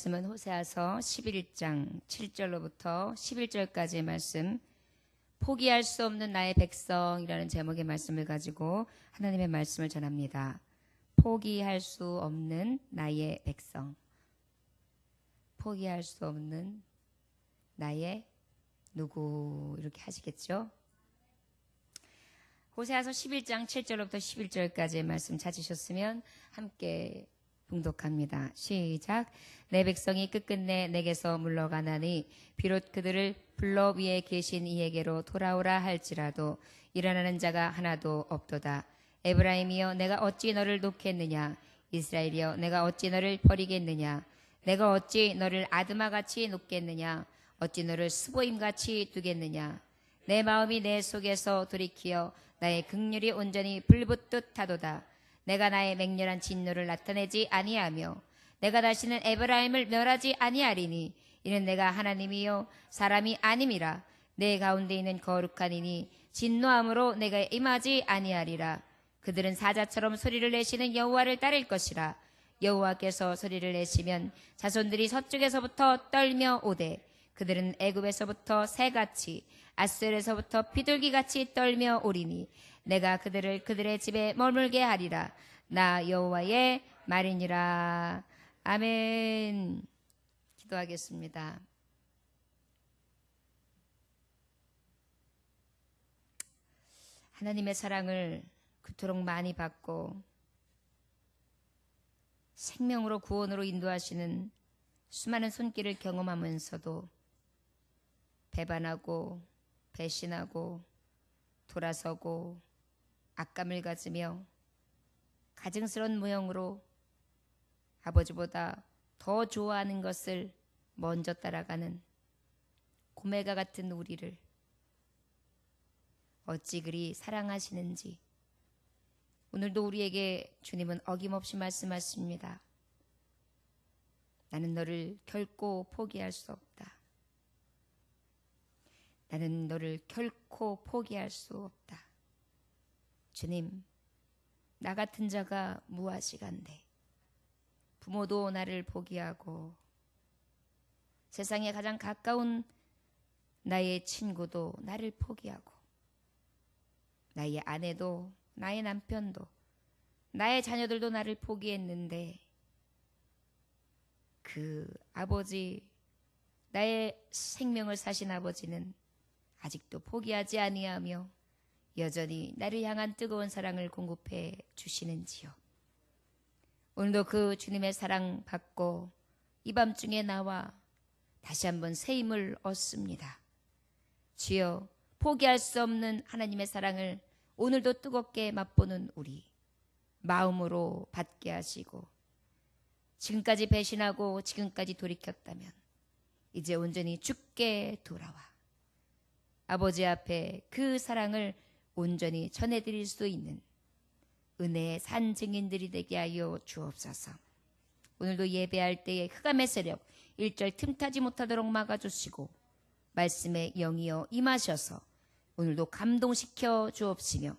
말씀은 호세아서 11장 7절로부터 11절까지의 말씀, 포기할 수 없는 나의 백성이라는 제목의 말씀을 가지고 하나님의 말씀을 전합니다. 포기할 수 없는 나의 백성. 포기할 수 없는 나의 누구, 이렇게 하시겠죠? 호세아서 11장 7절로부터 11절까지의 말씀 찾으셨으면 함께 봉독합니다. 시작. 내 백성이 끝끝내 내게서 물러가나니 비록 그들을 불러 위에 계신 이에게로 돌아오라 할지라도 일어나는 자가 하나도 없도다. 에브라임이여 내가 어찌 너를 놓겠느냐. 이스라엘이여 내가 어찌 너를 버리겠느냐. 내가 어찌 너를 아드마같이 놓겠느냐. 어찌 너를 스보임같이 두겠느냐. 내 마음이 내 속에서 돌이키어 나의 긍휼이 온전히 불붙듯 하도다. 내가 나의 맹렬한 진노를 나타내지 아니하며 내가 다시는 에브라임을 멸하지 아니하리니 이는 내가 하나님이요 사람이 아님이라. 내 가운데 있는 거룩한 이니 진노함으로 내가 임하지 아니하리라. 그들은 사자처럼 소리를 내시는 여호와를 따를 것이라. 여호와께서 소리를 내시면 자손들이 서쪽에서부터 떨며 오되 그들은 애굽에서부터 새같이 아스엘에서부터 비둘기같이 떨며 오리니 내가 그들을 그들의 집에 머물게 하리라. 나 여호와의 말이니라. 아멘. 기도하겠습니다. 하나님의 사랑을 그토록 많이 받고 생명으로 구원으로 인도하시는 수많은 손길을 경험하면서도 배반하고 배신하고 돌아서고 악감을 가지며 가증스러운 모형으로 아버지보다 더 좋아하는 것을 먼저 따라가는 고매가 같은 우리를 어찌 그리 사랑하시는지 오늘도 우리에게 주님은 어김없이 말씀하십니다. 나는 너를 결코 포기할 수 없다. 나는 너를 결코 포기할 수 없다. 주님, 나 같은 자가 무엇이간데 부모도 나를 포기하고 세상에 가장 가까운 나의 친구도 나를 포기하고 나의 아내도 나의 남편도 나의 자녀들도 나를 포기했는데 그 아버지, 나의 생명을 사신 아버지는 아직도 포기하지 아니하며 여전히 나를 향한 뜨거운 사랑을 공급해 주시는지요. 오늘도 그 주님의 사랑 받고 이 밤중에 나와 다시 한번 새 힘을 얻습니다. 주여, 포기할 수 없는 하나님의 사랑을 오늘도 뜨겁게 맛보는 우리 마음으로 받게 하시고 지금까지 배신하고 지금까지 돌이켰다면 이제 온전히 주께 돌아와 아버지 앞에 그 사랑을 온전히 전해드릴 수 있는 은혜의 산 증인들이 되게 하여 주옵소서. 오늘도 예배할 때에 흑암의 세력 1절 틈타지 못하도록 막아주시고 말씀의 영이여 임하셔서 오늘도 감동시켜 주옵시며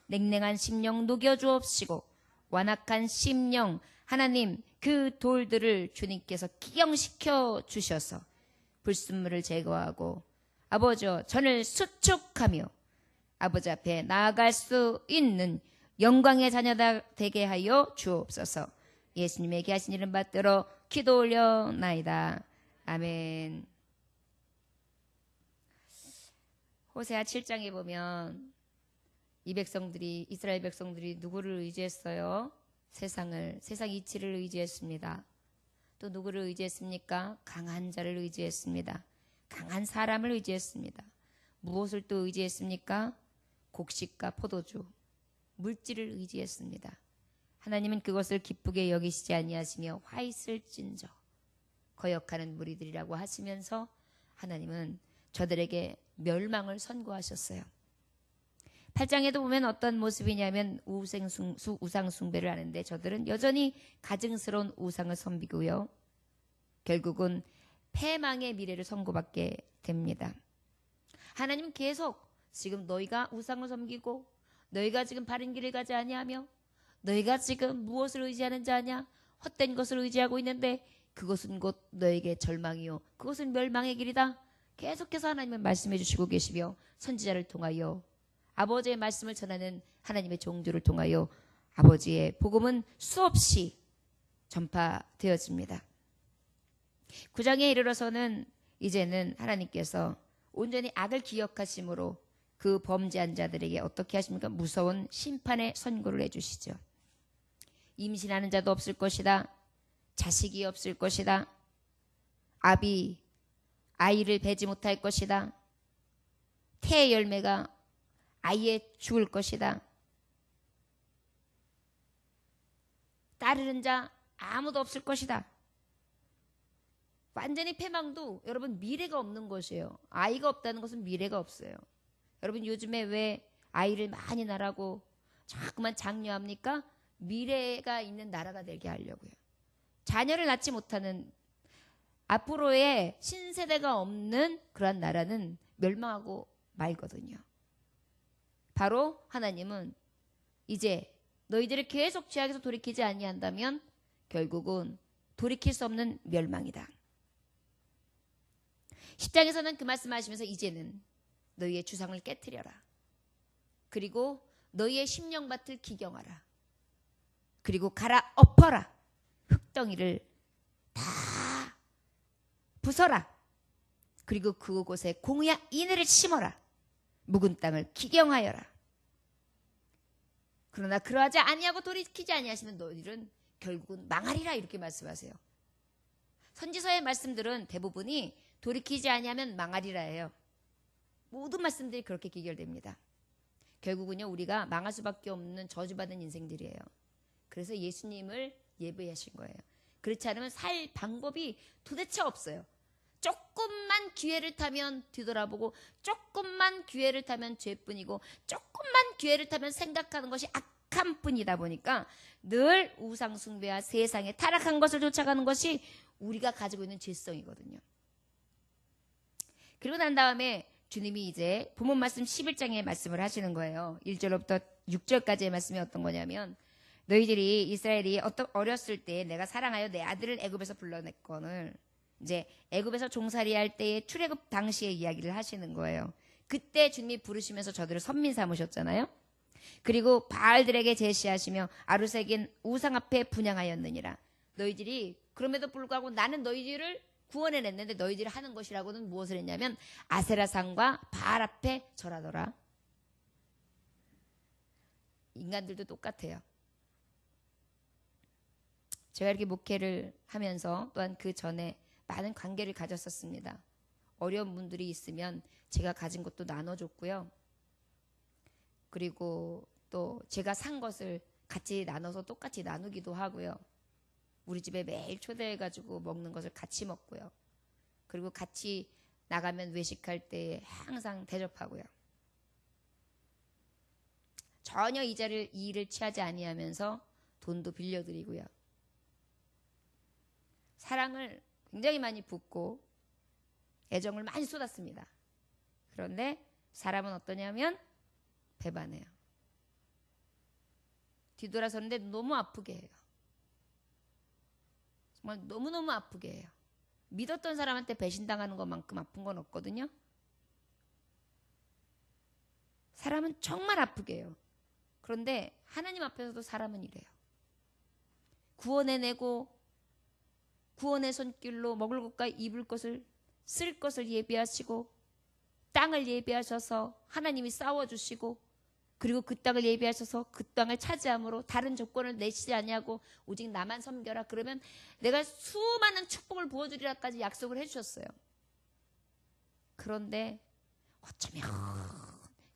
냉랭한 심령 녹여 주옵시고 완악한 심령 하나님 그 돌들을 주님께서 기경시켜 주셔서 불순물을 제거하고 아버지 전을 수축하며 아버지 앞에 나아갈 수 있는 영광의 자녀다 되게 하여 주옵소서. 예수님에게 하신 이름 받들어 기도 올려나이다. 아멘. 호세아 7장에 보면 이 백성들이 이스라엘 백성들이 누구를 의지했어요? 세상 이치를 의지했습니다. 또 누구를 의지했습니까? 강한 자를 의지했습니다. 강한 사람을 의지했습니다. 무엇을 또 의지했습니까? 곡식과 포도주, 물질을 의지했습니다. 하나님은 그것을 기쁘게 여기시지 아니하시며 화 있을진저 거역하는 무리들이라고 하시면서 하나님은 저들에게 멸망을 선고하셨어요. 8장에도 보면 어떤 모습이냐면 우상 숭배를 하는데 저들은 여전히 가증스러운 우상을 섬기고요. 결국은 패망의 미래를 선고받게 됩니다. 하나님은 계속 지금 너희가 우상을 섬기고 너희가 지금 바른 길을 가지 아니하며 너희가 지금 무엇을 의지하는 자냐? 헛된 것을 의지하고 있는데 그것은 곧 너에게 절망이요 그것은 멸망의 길이다. 계속해서 하나님은 말씀해 주시고 계시며 선지자를 통하여 아버지의 말씀을 전하는 하나님의 종들을 통하여 아버지의 복음은 수없이 전파되어집니다. 9장에 이르러서는 이제는 하나님께서 온전히 악을 기억하심으로 그 범죄한 자들에게 어떻게 하십니까? 무서운 심판의 선고를 해주시죠. 임신하는 자도 없을 것이다. 자식이 없을 것이다. 아비 아이를 배지 못할 것이다. 태의 열매가 아이에 죽을 것이다. 따르는 자 아무도 없을 것이다. 완전히 패망도 여러분 미래가 없는 것이에요. 아이가 없다는 것은 미래가 없어요. 여러분 요즘에 왜 아이를 많이 낳으라고 자꾸만 장려합니까? 미래가 있는 나라가 되게 하려고요. 자녀를 낳지 못하는 앞으로의 신세대가 없는 그러한 나라는 멸망하고 말거든요. 바로 하나님은 이제 너희들을 계속 죄악에서 돌이키지 아니한다면 결국은 돌이킬 수 없는 멸망이다. 10장에서는 그 말씀하시면서 이제는 너희의 주상을 깨트려라. 그리고 너희의 심령밭을 기경하라. 그리고 갈아 엎어라. 흙덩이를 다 부숴라. 그리고 그곳에 공의와 인애를 심어라. 묵은 땅을 기경하여라. 그러나 그러하지 아니하고 돌이키지 아니하시면 너희들은 결국은 망하리라 이렇게 말씀하세요. 선지서의 말씀들은 대부분이 돌이키지 아니하면 망하리라예요. 모든 말씀들이 그렇게 기결됩니다. 결국은요 우리가 망할 수밖에 없는 저주받은 인생들이에요. 그래서 예수님을 예배하신 거예요. 그렇지 않으면 살 방법이 도대체 없어요. 조금만 기회를 타면 뒤돌아보고 조금만 기회를 타면 죄뿐이고 조금만 기회를 타면 생각하는 것이 악한 뿐이다 보니까 늘 우상 숭배와 세상에 타락한 것을 쫓아가는 것이 우리가 가지고 있는 죄성이거든요. 그리고 난 다음에 주님이 이제 본문 말씀 11장에 말씀을 하시는 거예요. 1절부터 6절까지의 말씀이 어떤 거냐면 너희들이 이스라엘이 어렸을 때 내가 사랑하여 내 아들을 애굽에서 불러냈거늘 이제 애굽에서 종살이 할 때의 출애굽 당시의 이야기를 하시는 거예요. 그때 주님이 부르시면서 저들을 선민 삼으셨잖아요. 그리고 바알들에게 제시하시며 아루색인 우상 앞에 분향하였느니라. 너희들이 그럼에도 불구하고 나는 너희들을 구원해냈는데 너희들이 하는 것이라고는 무엇을 했냐면 아세라상과 바알 앞에 절하더라. 인간들도 똑같아요. 제가 이렇게 목회를 하면서 또한 그 전에 많은 관계를 가졌었습니다. 어려운 분들이 있으면 제가 가진 것도 나눠줬고요. 그리고 또 제가 산 것을 같이 나눠서 똑같이 나누기도 하고요. 우리 집에 매일 초대해가지고 먹는 것을 같이 먹고요. 그리고 같이 나가면 외식할 때 항상 대접하고요. 전혀 이 일을 취하지 아니하면서 돈도 빌려드리고요. 사랑을 굉장히 많이 붓고 애정을 많이 쏟았습니다. 그런데 사람은 어떠냐면 배반해요. 뒤돌아서는데 너무 아프게 해요. 정말 너무너무 아프게 해요. 믿었던 사람한테 배신당하는 것만큼 아픈 건 없거든요. 사람은 정말 아프게 해요. 그런데 하나님 앞에서도 사람은 이래요. 구원해내고 구원의 손길로 먹을 것과 입을 것을 쓸 것을 예비하시고 땅을 예비하셔서 하나님이 싸워주시고 그리고 그 땅을 예비하셔서 그 땅을 차지함으로 다른 조건을 내시지 아니하고 오직 나만 섬겨라. 그러면 내가 수많은 축복을 부어주리라까지 약속을 해주셨어요. 그런데 어쩌면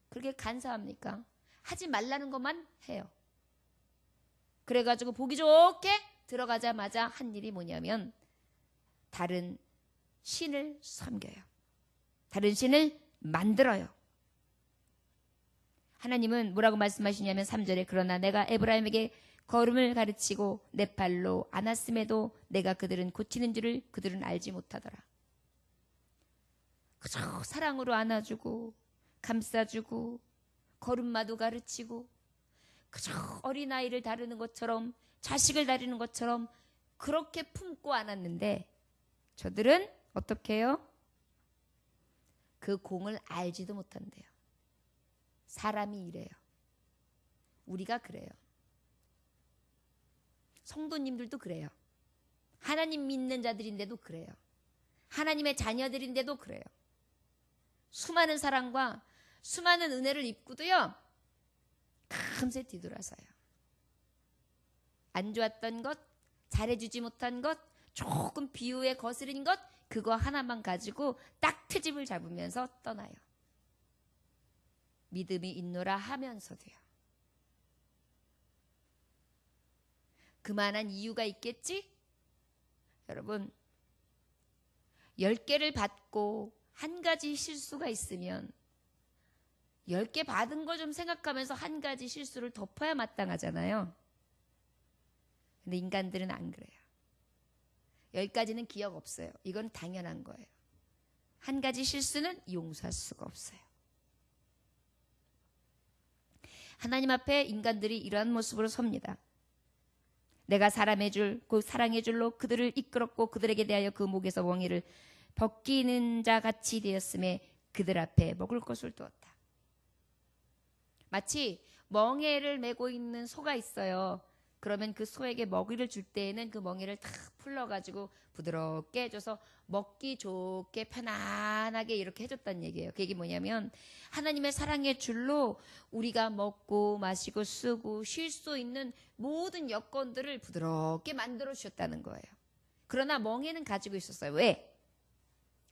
그렇게 간사합니까? 하지 말라는 것만 해요. 그래가지고 보기 좋게 들어가자마자 한 일이 뭐냐면 다른 신을 섬겨요. 다른 신을 만들어요. 하나님은 뭐라고 말씀하시냐면 3절에 그러나 내가 에브라임에게 걸음을 가르치고 내 발로 안았음에도 내가 그들은 고치는 줄을 그들은 알지 못하더라. 그저 사랑으로 안아주고 감싸주고 걸음마도 가르치고 그저 어린아이를 다루는 것처럼 자식을 다루는 것처럼 그렇게 품고 안았는데 저들은 어떻게 해요? 그 공을 알지도 못한대요. 사람이 이래요. 우리가 그래요. 성도님들도 그래요. 하나님 믿는 자들인데도 그래요. 하나님의 자녀들인데도 그래요. 수많은 사랑과 수많은 은혜를 입고도요, 금세 뒤돌아서요. 안 좋았던 것, 잘해주지 못한 것, 조금 비유에 거스른 것, 그거 하나만 가지고 딱 트집을 잡으면서 떠나요. 믿음이 있노라 하면서도요. 그만한 이유가 있겠지? 여러분, 10개를 받고 한 가지 실수가 있으면 10개 받은 걸 좀 생각하면서 한 가지 실수를 덮어야 마땅하잖아요. 근데 인간들은 안 그래요. 10가지는 기억 없어요. 이건 당연한 거예요. 한 가지 실수는 용서할 수가 없어요. 하나님 앞에 인간들이 이러한 모습으로 섭니다. 내가 사랑의 줄로 그들을 이끌었고 그들에게 대하여 그 목에서 멍에를 벗기는 자 같이 되었음에 그들 앞에 먹을 것을 두었다. 마치 멍에를 메고 있는 소가 있어요. 그러면 그 소에게 먹이를 줄 때에는 그 멍에를 탁 풀러가지고 부드럽게 해줘서 먹기 좋게 편안하게 이렇게 해줬다는 얘기예요. 그게 뭐냐면 하나님의 사랑의 줄로 우리가 먹고 마시고 쓰고 쉴 수 있는 모든 여건들을 부드럽게 만들어 주셨다는 거예요. 그러나 멍에는 가지고 있었어요. 왜?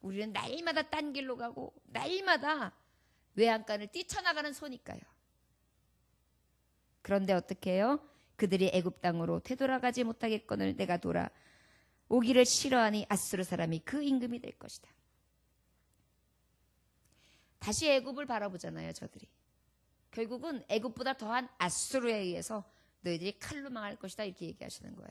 우리는 날마다 딴 길로 가고 날마다 외양간을 뛰쳐나가는 소니까요. 그런데 어떻게 해요? 그들이 애굽 땅으로 되돌아가지 못하겠거늘 내가 돌아오기를 싫어하니 아수르 사람이 그 임금이 될 것이다. 다시 애굽을 바라보잖아요, 저들이. 결국은 애굽보다 더한 아수르에 의해서 너희들이 칼로 망할 것이다 이렇게 얘기하시는 거예요.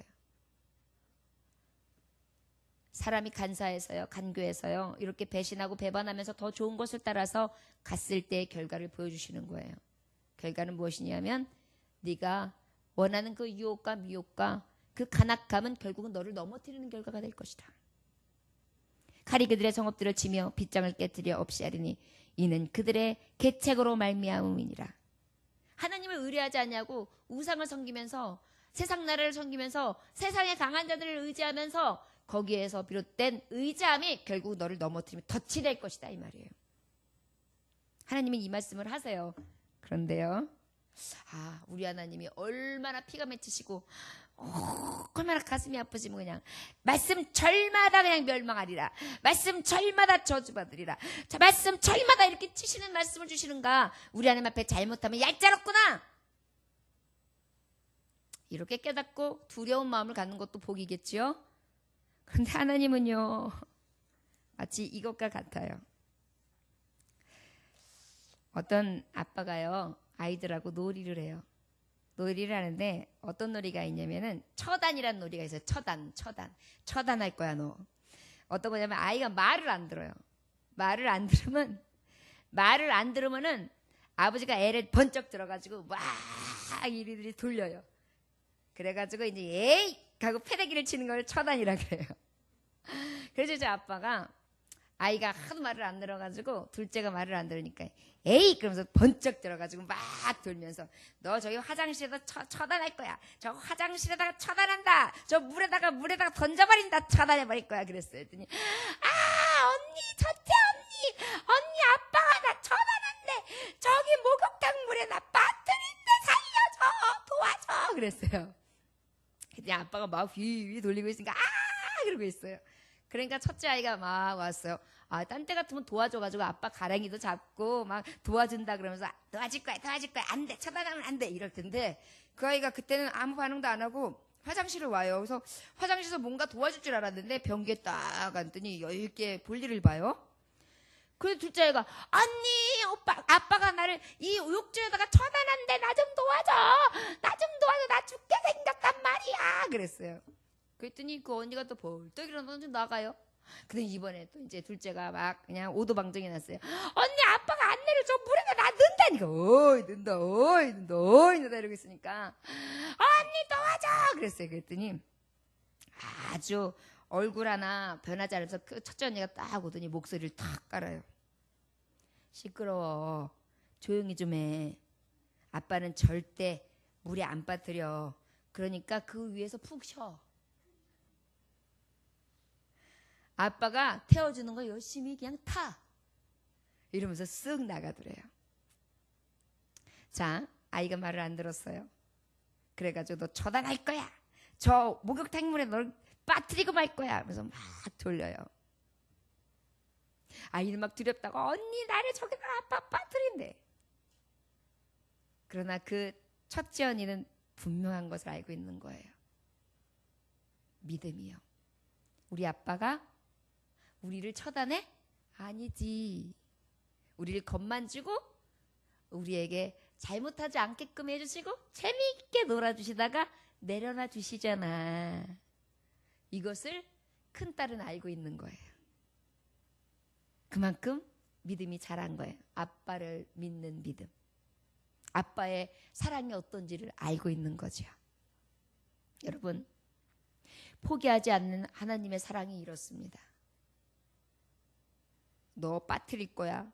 사람이 간사해서요, 간교해서요, 이렇게 배신하고 배반하면서 더 좋은 것을 따라서 갔을 때의 결과를 보여주시는 거예요. 결과는 무엇이냐면 네가 원하는 그 유혹과 미혹과 그 간악함은 결국은 너를 넘어뜨리는 결과가 될 것이다. 칼이 그들의 성읍들을 치며 빗장을 깨뜨려 없이 하리니 이는 그들의 계책으로 말미암음이니라. 하나님을 의뢰하지 않냐고 우상을 섬기면서 세상 나라를 섬기면서 세상의 강한 자들을 의지하면서 거기에서 비롯된 의지함이 결국 너를 넘어뜨리며 덫이 될 것이다 이 말이에요. 하나님이 이 말씀을 하세요. 그런데요, 우리 하나님이 얼마나 피가 맺히시고 얼마나 가슴이 아프시면 그냥 말씀 절마다 그냥 멸망하리라, 말씀 절마다 저주받으리라, 자, 말씀 절마다 이렇게 치시는 말씀을 주시는가. 우리 하나님 앞에 잘못하면 얄짤없구나 이렇게 깨닫고 두려운 마음을 갖는 것도 복이겠지요. 그런데 하나님은요 마치 이것과 같아요. 어떤 아빠가요 아이들하고 놀이를 해요. 놀이를 하는데 어떤 놀이가 있냐면은 처단이라는 놀이가 있어요. 처단할 거야 너. 어떤 거냐면 아이가 말을 안 들어요. 말을 안 들으면은 아버지가 애를 번쩍 들어가지고 막 이리저리 돌려요. 그래가지고 이제 에이 하고 패대기를 치는 걸 처단이라 그래요. 그래서 제 아빠가 아이가 하도 말을 안 들어가지고 둘째가 말을 안 들으니까 에이 그러면서 번쩍 들어가지고 막 돌면서 너 저기 화장실에다 처단할 거야. 저 화장실에다가 처단한다. 저 물에다가 던져버린다. 처단해버릴 거야. 그랬어요. 그랬더니 언니 첫째 언니 아빠가 나 처단한대. 저기 목욕탕 물에 나 빠뜨린데 살려줘 도와줘 그랬어요. 그랬더니 아빠가 막 휘휘 돌리고 있으니까 그러고 있어요. 그러니까 첫째 아이가 막 왔어요. 딴 때 같으면 도와줘가지고 아빠 가랭이도 잡고 막 도와준다 그러면서 도와줄 거야 안 돼 처단하면 안 돼 이럴 텐데 그 아이가 그때는 아무 반응도 안 하고 화장실을 와요. 그래서 화장실에서 뭔가 도와줄 줄 알았는데 변기에 딱 앉더니 여유있게 볼일을 봐요. 그래서 둘째 아이가 언니 아빠가 나를 이 욕조에다가 처단한대. 나 좀 도와줘 나 죽게 생겼단 말이야 그랬어요. 그랬더니 그 언니가 또 벌떡 일어나서 나가요. 근데 이번에 또 이제 둘째가 막 그냥 오도방정이 났어요. 언니 아빠가 안 내려줘 물에다 나 넣는다니까. 어이 는다 이러고 있으니까 언니 도와줘 그랬어요. 그랬더니 아주 얼굴 하나 변하지 않으면서 그 첫째 언니가 딱 오더니 목소리를 탁 깔아요. 시끄러워. 조용히 좀 해. 아빠는 절대 물에 안 빠뜨려. 그러니까 그 위에서 푹 쉬어. 아빠가 태워주는 거 열심히 그냥 타. 이러면서 쓱 나가더래요. 자, 아이가 말을 안 들었어요. 그래가지고 너 처단할 거야. 저 목욕탕물에 널 빠뜨리고 말 거야. 하면서 막 돌려요. 아이는 막 두렵다고 언니 나를 저기다 아빠 빠뜨린대. 그러나 그 첫째 언니는 분명한 것을 알고 있는 거예요. 믿음이요. 우리 아빠가 우리를 처단해? 아니지. 우리를 겁만 주고 우리에게 잘못하지 않게끔 해주시고 재미있게 놀아주시다가 내려놔 주시잖아. 이것을 큰딸은 알고 있는 거예요. 그만큼 믿음이 자란 거예요. 아빠를 믿는 믿음. 아빠의 사랑이 어떤지를 알고 있는 거죠. 여러분, 포기하지 않는 하나님의 사랑이 이렇습니다. 너 빠뜨릴 거야.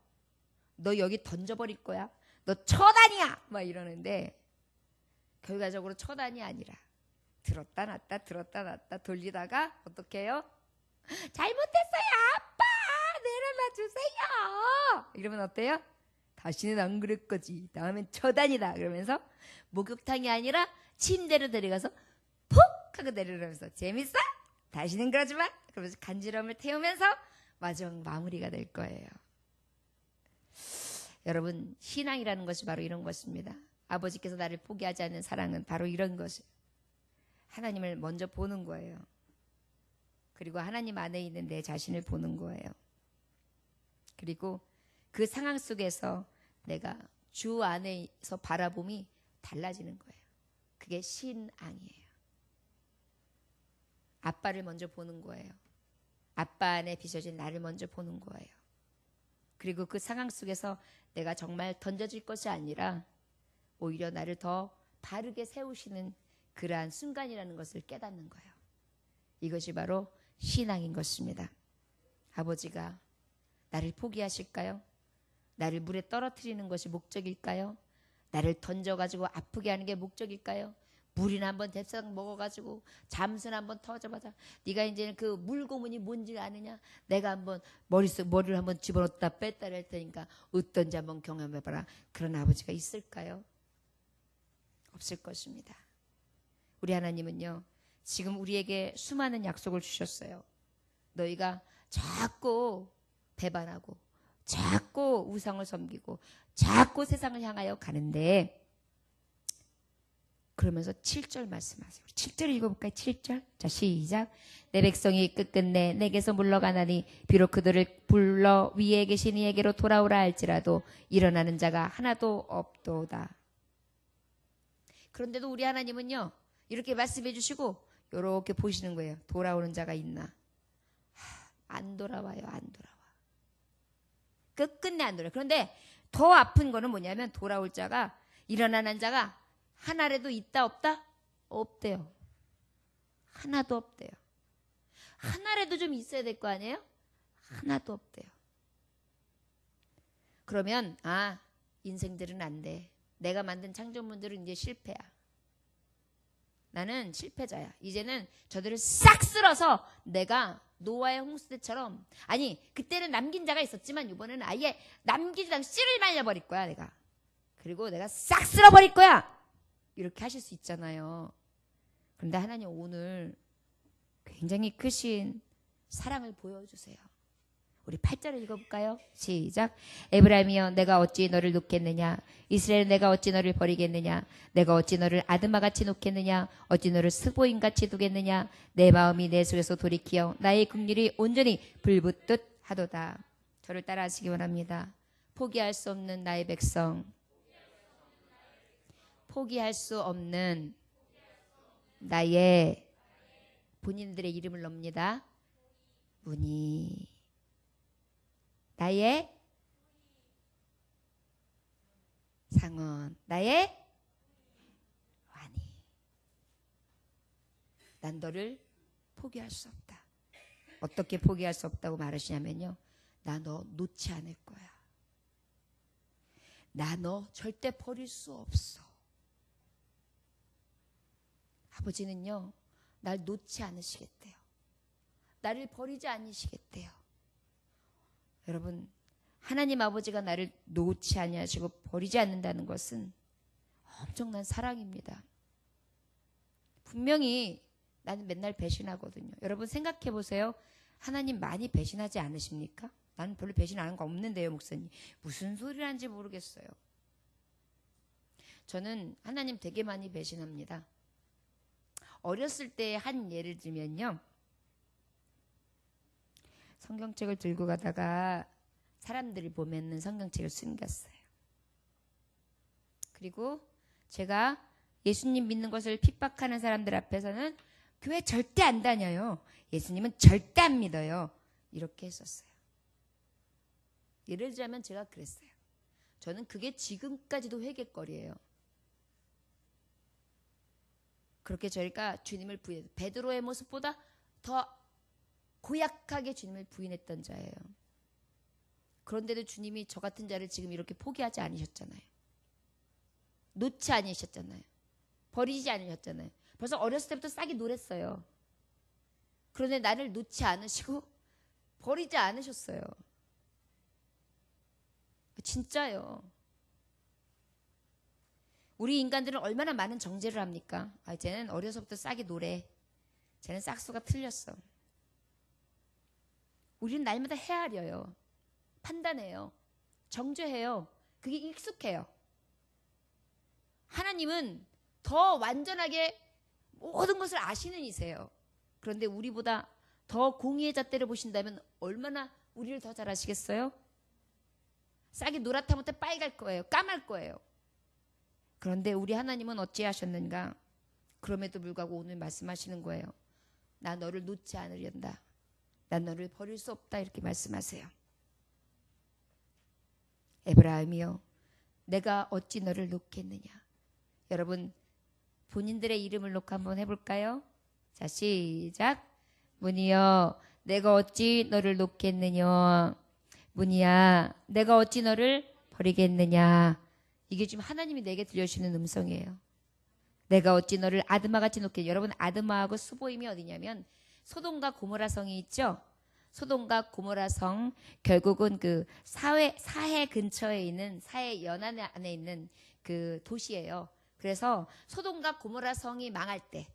너 여기 던져버릴 거야. 너 처단이야. 막 이러는데 결과적으로 처단이 아니라 들었다 놨다 들었다 놨다 돌리다가 어떻게 해요? 잘못했어요. 아빠 내려놔 주세요. 이러면 어때요? 다시는 안 그럴 거지. 다음엔 처단이다. 그러면서 목욕탕이 아니라 침대로 데려가서 푹 하고 내려놓으면서 재밌어? 다시는 그러지 마. 그러면서 간지럼을 태우면서 마지막 마무리가 될 거예요. 여러분, 신앙이라는 것이 바로 이런 것입니다. 아버지께서 나를 포기하지 않는 사랑은 바로 이런 것이에요. 하나님을 먼저 보는 거예요. 그리고 하나님 안에 있는 내 자신을 보는 거예요. 그리고 그 상황 속에서 내가 주 안에서 바라봄이 달라지는 거예요. 그게 신앙이에요. 아빠를 먼저 보는 거예요. 아빠 안에 비춰진 나를 먼저 보는 거예요. 그리고 그 상황 속에서 내가 정말 던져질 것이 아니라 오히려 나를 더 바르게 세우시는 그러한 순간이라는 것을 깨닫는 거예요. 이것이 바로 신앙인 것입니다. 아버지가 나를 포기하실까요? 나를 물에 떨어뜨리는 것이 목적일까요? 나를 던져가지고 아프게 하는 게 목적일까요? 물이나 한번 대상 먹어가지고 잠수나 한번 터져봐자. 네가 이제는 그 물고문이 뭔지 아느냐? 내가 한번 머리를 한번 집어넣었다 뺐다 할 테니까 어떤지 한번 경험해봐라. 그런 아버지가 있을까요? 없을 것입니다. 우리 하나님은요, 지금 우리에게 수많은 약속을 주셨어요. 너희가 자꾸 배반하고 자꾸 우상을 섬기고 자꾸 세상을 향하여 가는데, 그러면서 7절 말씀하세요. 7절 읽어볼까요? 7절. 자, 시작. 내 백성이 끝끝내 내게서 물러가나니 비록 그들을 불러 위에 계신 이에게로 돌아오라 할지라도 일어나는 자가 하나도 없도다. 그런데도 우리 하나님은요, 이렇게 말씀해 주시고 이렇게 보시는 거예요. 돌아오는 자가 있나? 안 돌아와요. 안 돌아와. 끝끝내 안 돌아와요. 그런데 더 아픈 거는 뭐냐면 돌아올 자가, 일어나는 자가 하나라도 있다 없다? 없대요. 하나도 없대요. 하나라도 좀 있어야 될 거 아니에요? 하나도 없대요. 그러면 인생들은 안 돼. 내가 만든 창조물들은 이제 실패야. 나는 실패자야. 이제는 저들을 싹 쓸어서 내가 노아의 홍수대처럼, 아니 그때는 남긴 자가 있었지만 이번에는 아예 남기지 않고 씨를 말려버릴 거야 내가. 그리고 내가 싹 쓸어버릴 거야. 이렇게 하실 수 있잖아요. 그런데 하나님 오늘 굉장히 크신 사랑을 보여주세요. 우리 8절을 읽어볼까요? 시작. 에브라임이여 내가 어찌 너를 놓겠느냐? 이스라엘 내가 어찌 너를 버리겠느냐? 내가 어찌 너를 아드마같이 놓겠느냐? 어찌 너를 스보임같이 두겠느냐? 내 마음이 내 속에서 돌이키어 나의 긍휼이 온전히 불붙듯 하도다. 저를 따라하시기 원합니다. 포기할 수 없는 나의 백성, 포기할 수 없는 나의, 본인들의 이름을 넣습니다. 문이, 나의 상원, 나의 완이. 난 너를 포기할 수 없다. 어떻게 포기할 수 없다고 말하시냐면요. 나 너 놓지 않을 거야. 나 너 절대 버릴 수 없어. 아버지는요. 날 놓지 않으시겠대요. 나를 버리지 않으시겠대요. 여러분, 하나님 아버지가 나를 놓지 아니하시고 버리지 않는다는 것은 엄청난 사랑입니다. 분명히 나는 맨날 배신하거든요. 여러분 생각해 보세요. 하나님 많이 배신하지 않으십니까? 나는 별로 배신하는 거 없는데요, 목사님. 무슨 소리를 하는지 모르겠어요. 저는 하나님 되게 많이 배신합니다. 어렸을 때 한 예를 들면요. 성경책을 들고 가다가 사람들이 보면은 성경책을 숨겼어요. 그리고 제가 예수님 믿는 것을 핍박하는 사람들 앞에서는 교회 절대 안 다녀요. 예수님은 절대 안 믿어요. 이렇게 했었어요. 예를 들자면 제가 그랬어요. 저는 그게 지금까지도 회개거리예요. 그렇게 저희가 주님을 부인해요. 베드로의 모습보다 더 고약하게 주님을 부인했던 자예요. 그런데도 주님이 저 같은 자를 지금 이렇게 포기하지 않으셨잖아요. 놓지 않으셨잖아요. 버리지 않으셨잖아요. 벌써 어렸을 때부터 싹이 노랬어요. 그런데 나를 놓지 않으시고 버리지 않으셨어요. 진짜요. 우리 인간들은 얼마나 많은 정죄를 합니까? 쟤는 어려서부터 싹이 노래. 쟤는 싹수가 틀렸어. 우리는 날마다 헤아려요. 판단해요. 정죄해요. 그게 익숙해요. 하나님은 더 완전하게 모든 것을 아시는 이세요. 그런데 우리보다 더 공의의 잣대를 보신다면 얼마나 우리를 더 잘 아시겠어요? 싹이 노랗다 못해 빨갈 거예요. 까말 거예요. 그런데 우리 하나님은 어찌하셨는가? 그럼에도 불구하고 오늘 말씀하시는 거예요. 나 너를 놓지 않으련다. 난 너를 버릴 수 없다. 이렇게 말씀하세요. 에브라임이여, 내가 어찌 너를 놓겠느냐? 여러분, 본인들의 이름을 놓고 한번 해볼까요? 자, 시작. 문이여, 내가 어찌 너를 놓겠느냐? 문이야, 내가 어찌 너를 버리겠느냐? 이게 지금 하나님이 내게 들려주시는 음성이에요. 내가 어찌 너를 아드마같이 놓겠느냐? 여러분, 아드마하고 스보임이 어디냐면 소돔과 고모라 성이 있죠? 소돔과 고모라 성, 결국은 그 사해 근처에 있는, 사해 연안 안에 있는 그 도시예요. 그래서 소돔과 고모라 성이 망할 때,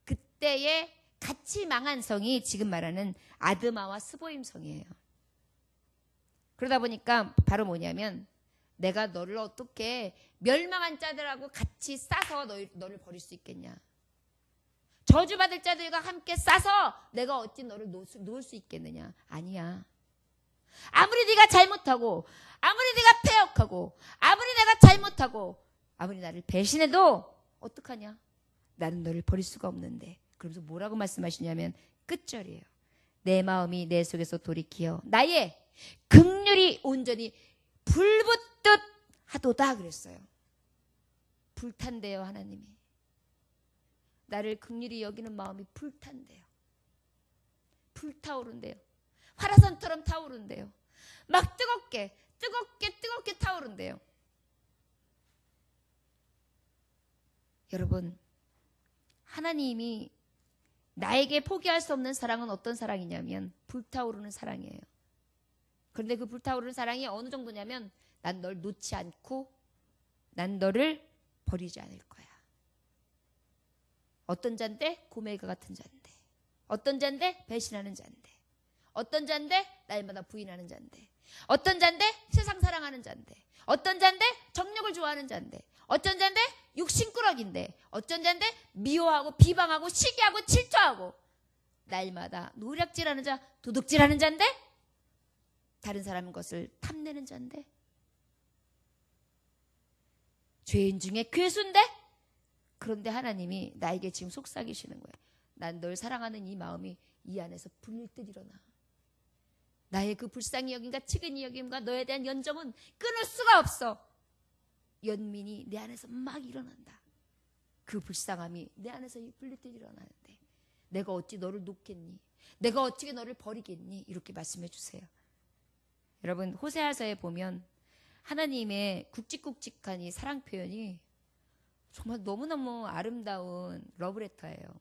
그때에 같이 망한 성이 지금 말하는 아드마와 스보임 성이에요. 그러다 보니까 바로 뭐냐면 내가 너를 어떻게 멸망한 자들하고 같이 싸서 너를 버릴 수 있겠냐. 저주받을 자들과 함께 싸서 내가 어찌 너를 놓을 수 있겠느냐. 아니야. 아무리 네가 잘못하고, 아무리 네가 패역하고, 아무리 내가 잘못하고, 아무리 나를 배신해도 어떡하냐. 나는 너를 버릴 수가 없는데. 그러면서 뭐라고 말씀하시냐면 끝절이에요. 내 마음이 내 속에서 돌이키어 나의 긍휼이 온전히 불붙듯 하도다 그랬어요. 불탄대요. 하나님이 나를 긍휼히 여기는 마음이 불탄대요. 불타오른대요. 화라산처럼 타오른대요. 막 뜨겁게 타오른대요. 여러분, 하나님이 나에게 포기할 수 없는 사랑은 어떤 사랑이냐면 불타오르는 사랑이에요. 그런데 그 불타오르는 사랑이 어느 정도냐면 난 널 놓지 않고 난 너를 버리지 않을 거야. 어떤 자인데? 고멜과 같은 자인데. 어떤 자인데? 배신하는 자인데. 어떤 자인데? 날마다 부인하는 자인데. 어떤 자인데? 세상 사랑하는 자인데. 어떤 자인데? 정력을 좋아하는 자인데. 어떤 자인데? 육신꾸러기인데. 어떤 자인데? 미워하고 비방하고 시기하고 질투하고 날마다 노략질하는 자, 도둑질하는 자인데 다른 사람 것을 탐내는 자인데 죄인 중에 괴수인데 그런데 하나님이 나에게 지금 속삭이시는 거예요. 난 널 사랑하는 이 마음이 이 안에서 불릴 듯 일어나. 나의 그 불쌍히 여김과 측은히 여김과 너에 대한 연정은 끊을 수가 없어. 연민이 내 안에서 막 일어난다. 그 불쌍함이 내 안에서 불릴 듯 일어나는데 내가 어찌 너를 놓겠니? 내가 어찌 너를 버리겠니? 이렇게 말씀해 주세요. 여러분, 호세아서에 보면 하나님의 굵직굵직한 이 사랑 표현이 정말 너무너무 아름다운 러브레터예요.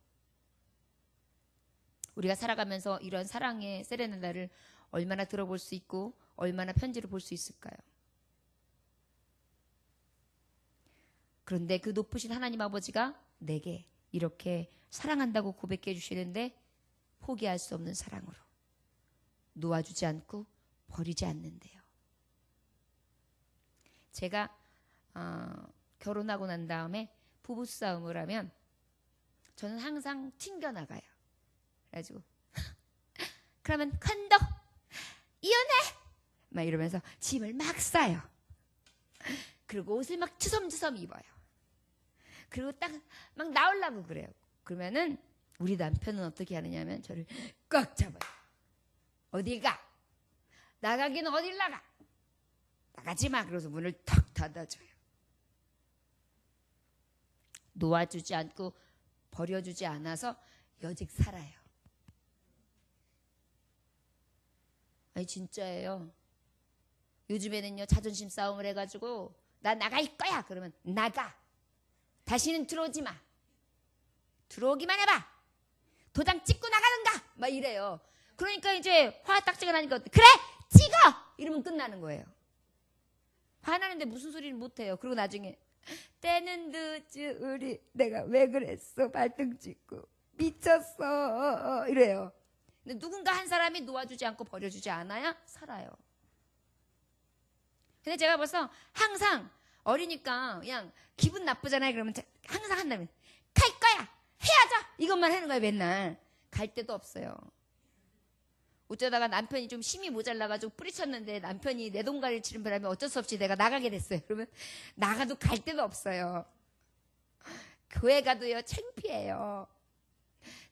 우리가 살아가면서 이런 사랑의 세레나다를 얼마나 들어볼 수 있고 얼마나 편지를 볼 수 있을까요? 그런데 그 높으신 하나님 아버지가 내게 이렇게 사랑한다고 고백해 주시는데 포기할 수 없는 사랑으로 놓아주지 않고 버리지 않는데요. 제가 결혼하고 난 다음에 부부싸움을 하면 저는 항상 튕겨나가요. 그래가지고 그러면 컨도 이혼해! 막 이러면서 짐을 막 싸요. 그리고 옷을 막 주섬주섬 입어요. 그리고 딱 막 나오려고 그래요. 그러면은 우리 남편은 어떻게 하느냐면 저를 꽉 잡아요. 어딜 가? 나가기는 어딜 나가? 나가지 마. 그래서 문을 탁 닫아줘요. 놓아주지 않고 버려주지 않아서 여직 살아요. 아니 진짜예요. 요즘에는요 자존심 싸움을 해가지고 나 나갈 거야 그러면 나가. 다시는 들어오지 마. 들어오기만 해봐. 도장 찍고 나가는가 막 이래요. 그러니까 이제 화 딱지가 나니까 그래 찍어 이러면 끝나는 거예요. 화나는데 무슨 소리를 못해요. 그리고 나중에 때는 늦으리 내가 왜 그랬어 발등 찍고 미쳤어 이래요. 근데 누군가 한 사람이 놓아주지 않고 버려주지 않아야 살아요. 근데 제가 벌써 항상 어리니까 그냥 기분 나쁘잖아요. 그러면 항상 한다면 갈 거야 헤어져 이것만 하는 거예요. 맨날 갈 데도 없어요. 어쩌다가 남편이 좀 힘이 모자라가지고 뿌리쳤는데 남편이 내 동가리를 치는 바람에 어쩔 수 없이 내가 나가게 됐어요. 그러면 나가도 갈 데도 없어요. 교회 가도요 창피해요.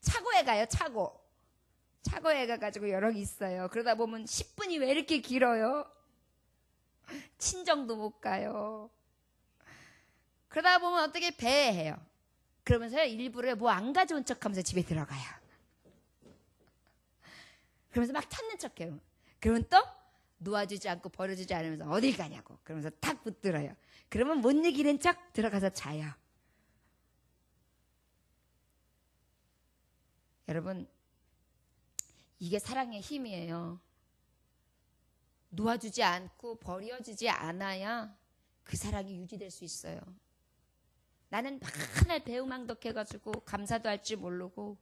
차고에 가요. 차고에 가가지고 여러 개 있어요. 그러다 보면 10분이 왜 이렇게 길어요? 친정도 못 가요. 그러다 보면 어떻게 배회해요. 그러면서요 일부러 뭐 안 가져온 척하면서 집에 들어가요. 그러면서 막 찾는 척해요. 그러면 또 놓아주지 않고 버려주지 않으면서 어딜 가냐고 그러면서 탁 붙들어요. 그러면 못 이기는 척 들어가서 자요. 여러분 이게 사랑의 힘이에요. 놓아주지 않고 버려주지 않아야 그 사랑이 유지될 수 있어요. 나는 맨날 배우망덕해가지고 감사도 할 줄 모르고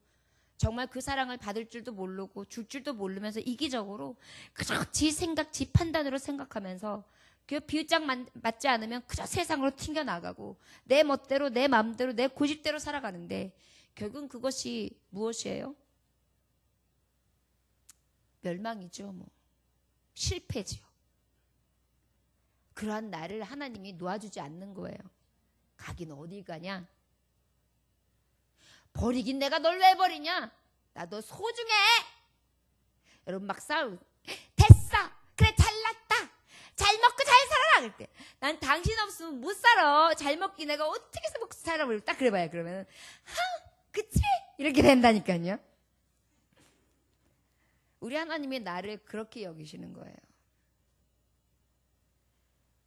정말 그 사랑을 받을 줄도 모르고 줄 줄도 모르면서 이기적으로 그저 지 생각, 지 판단으로 생각하면서 그 비유짝 맞지 않으면 그저 세상으로 튕겨나가고 내 멋대로 내 마음대로 내 고집대로 살아가는데 결국은 그것이 무엇이에요? 멸망이죠. 뭐 실패지요. 그러한 나를 하나님이 놓아주지 않는 거예요. 가긴 어디 가냐? 버리긴 내가 널 왜 버리냐? 나 너 소중해. 여러분 막 싸우고 됐어. 그래 잘났다. 잘 먹고 잘 살아라. 그럴 때 난 당신 없으면 못 살아. 잘 먹기 내가 어떻게 해서 먹고 살아. 딱 그래봐요. 그러면 그치? 이렇게 된다니까요. 우리 하나님이 나를 그렇게 여기시는 거예요.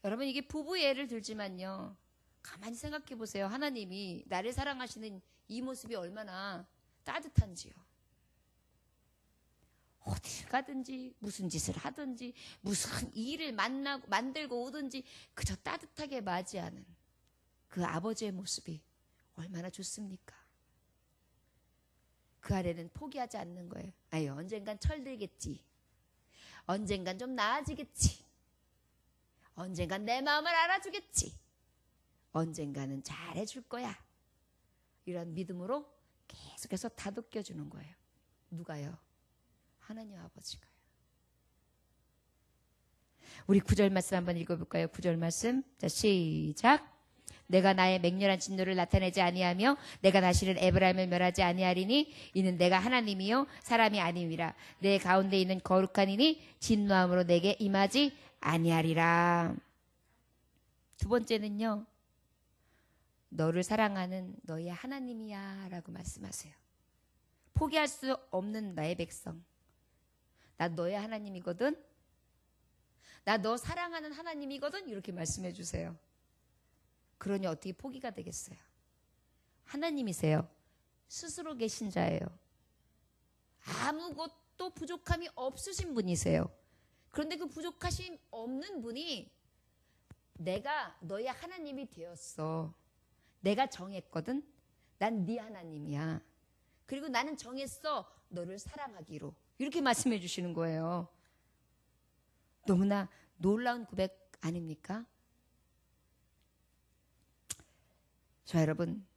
여러분 이게 부부 예를 들지만요. 가만히 생각해 보세요. 하나님이 나를 사랑하시는 이 모습이 얼마나 따뜻한지요. 어딜 가든지 무슨 짓을 하든지 무슨 일을 만들고 오든지 그저 따뜻하게 맞이하는 그 아버지의 모습이 얼마나 좋습니까? 그 아래는 포기하지 않는 거예요. 아유 언젠간 철들겠지. 언젠간 좀 나아지겠지. 언젠간 내 마음을 알아주겠지. 언젠가는 잘해줄 거야. 이런 믿음으로 계속해서 다독여주는 거예요. 누가요? 하나님 아버지가요. 우리 9절 말씀 한번 읽어볼까요? 9절 말씀. 자, 시작. 내가 나의 맹렬한 진노를 나타내지 아니하며 내가 다시는 에브라임을 멸하지 아니하리니 이는 내가 하나님이요 사람이 아님이라. 내 가운데 있는 거룩한 이니 진노함으로 내게 임하지 아니하리라. 두 번째는요. 너를 사랑하는 너의 하나님이야 라고 말씀하세요. 포기할 수 없는 나의 백성. 나 너의 하나님이거든. 나 너 사랑하는 하나님이거든. 이렇게 말씀해 주세요. 그러니 어떻게 포기가 되겠어요? 하나님이세요. 스스로 계신 자예요. 아무것도 부족함이 없으신 분이세요. 그런데 그 부족하심 없는 분이 내가 너의 하나님이 되었어. 내가 정했거든. 난 네 하나님이야. 그리고 나는 정했어. 너를 사랑하기로. 이렇게 말씀해 주시는 거예요. 너무나 놀라운 고백 아닙니까? 자, 여러분.